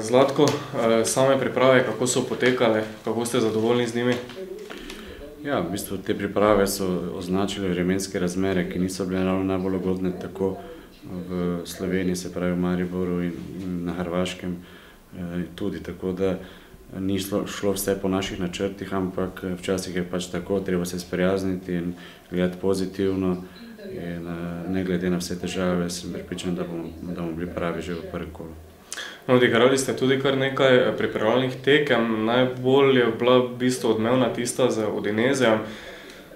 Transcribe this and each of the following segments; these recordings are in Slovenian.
Zlatko, same priprave, kako so potekale, kako ste zadovoljni z njimi? Ja, v bistvu te priprave so označile vremenske razmere, ki niso bile najbolj ugodne tako v Sloveniji, se pravi v Mariboru in na Hrvaškem tudi, tako da ni šlo vse po naših načrtih, ampak včasih je pač tako, treba se sprijazniti in gledati pozitivno in ne glede na vse težave, sem prepričan, da bomo bili pravi že v prvem kolu. Odigrali ste tudi kar nekaj pripravljalnih tekem, najbolj je bila v bistvu odmevna tista z Udinesejem.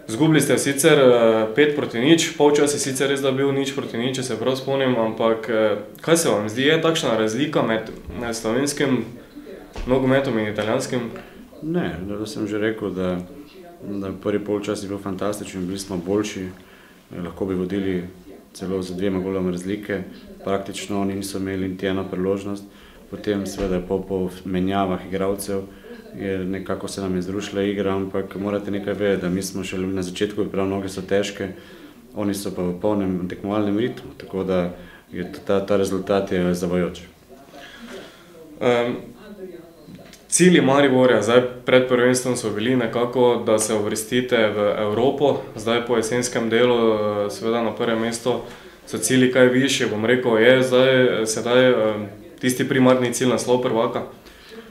Izgubili ste sicer 5-0, polčas je sicer res, da bil 0-0, če se prav spomnim, ampak kaj se vam zdi, je takšna razlika med slovenskim nogometom in italijanskim? Ne, da sem že rekel, da prvi polčas je bil fantastičen, bili smo boljši, lahko bi vodili celo z 2 goloma razlike, praktično oni niso imeli niti eno priložnost, potem seveda po menjavah igralcev nekako se nam je zrušila igra, ampak morate nekaj vedeti, da mi smo še na začetku, prav noge so težke, oni so pa v polnem tekmovalnem ritmu, tako da ta rezultat je zavajajoč. Cilji Mariborja zdaj pred prvenstvom so bili nekako, da se uvrstite v Evropo, zdaj po jesenskem delu seveda na prvem mestu so cilji kaj višji, bom rekel, je zdaj sedaj tisti primarni cilj naslov prvaka?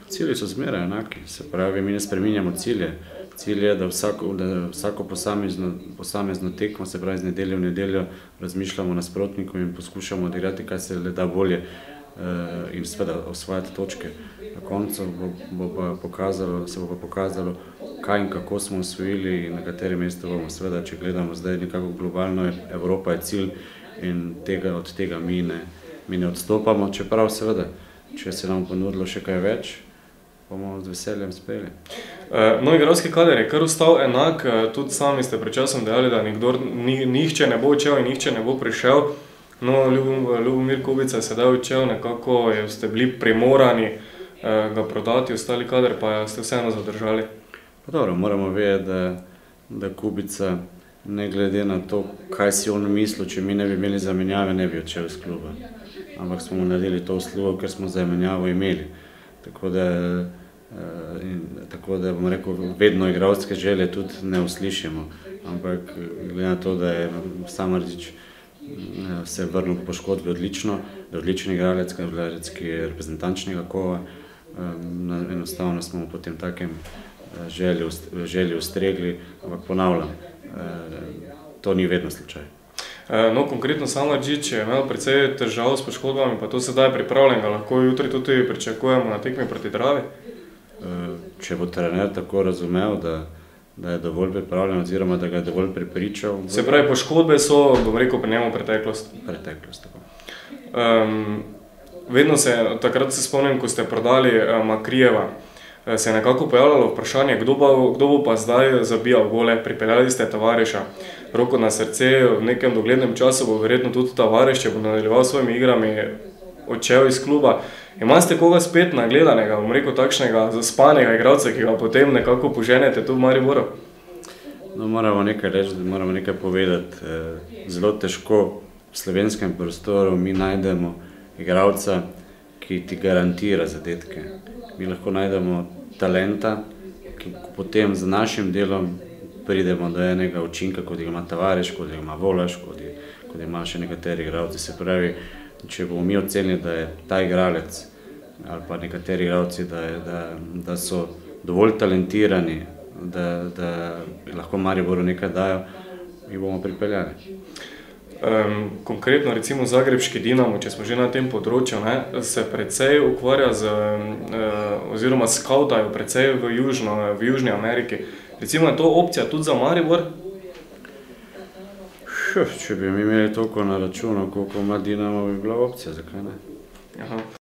Cilji so zmeraj enaki, se pravi, mi ne spreminjamo cilje. Cilj je, da vsako posamezno tekmo, se pravi z nedeljo v nedeljo, razmišljamo nasprotnikom in poskušamo odigrati, kaj se le da bolje in seveda osvajati točke. Na koncu se bo pa pokazalo, kaj in kako smo osvojili in na katerem mestu bomo. Seveda, če gledamo zdaj nekako globalno, Evropa je cilj in od tega mi ne odstopamo, čeprav seveda, če se nam ponudilo še kaj več, bomo z veseljem sprejeli. No, igralski kader je kar ostal enak, tudi sami ste pred časom dejali, da nihče ne bo odšel in nihče ne bo prišel. No, Ljubomir Kubica je sedaj odšel, nekako ste bili primorani ga prodati, ostali kader pa ste vseeno zadržali. Pa dobro, moramo vedeti, da Kubica, ne glede na to, kaj si on mislil, če mi ne bi imeli zamenjave, ne bi odšel iz kluba. Ampak smo mu naredili to uslugo, ker smo zamenjavo imeli. Tako da bom rekel, vedno igralske želje tudi ne uslišimo. Ampak glede na to, da je Samardžić se vrnil po poškodbi odlično, da je odličen igralec, ki je reprezentančnega kova, enostavno smo mu potem takem želji ustregli, ampak ponavljam, to ni vedno slučaj. No, konkretno Samardžić je imel precej težav s poškodbami, pa to sedaj je pripravljenega, lahko jutri tudi pričakujemo na tekmi proti Dravi? Če bo trener tako razumel, da je dovolj pripravljen oziroma da ga je dovolj prepričal. Se pravi, poškodbe so, bom rekel, pri njemu preteklost? Preteklost, tako. Vedno takrat se spomnim, ko ste prodali Makrijeva, se je nekako pojavljalo vprašanje, kdo bo pa zdaj zabijal gole, pripeljali ste Tavareša. Roko na srce, v nekem doglednem času bo verjetno tudi Tavares, če bo nadaljeval s svojimi igrami, odšel iz kluba. Imate koga spet nagledanega, bom rekel, takšnega zaspanega igralca, ki ga potem nekako poženete tu v Mariboru? No, moramo nekaj reči, moramo nekaj povedati. Zelo težko v slovenskem prostoru mi najdemo igralca, ki ti garantira zadetke. Mi lahko najdemo talenta, ki potem z našim delom pridemo do enega učinka, kot ga ima Tavares, kot ga ima Volaš, kot ima še nekateri igralci. Se pravi, če bomo mi ocenili, da je ta igralec ali pa nekateri igralci, da so dovolj talentirani, da lahko Mariboru nekaj dajo, jih bomo pripeljali. Konkretno recimo zagrebški Dinamo, če smo že na tem področju, se precej ukvarja oziroma skavtajo precej v Južni Ameriki. Recimo je to opcija tudi za Maribor? Če bi mi imeli toliko na računu, koliko ima Dinamo, bi bila opcija, zakaj ne?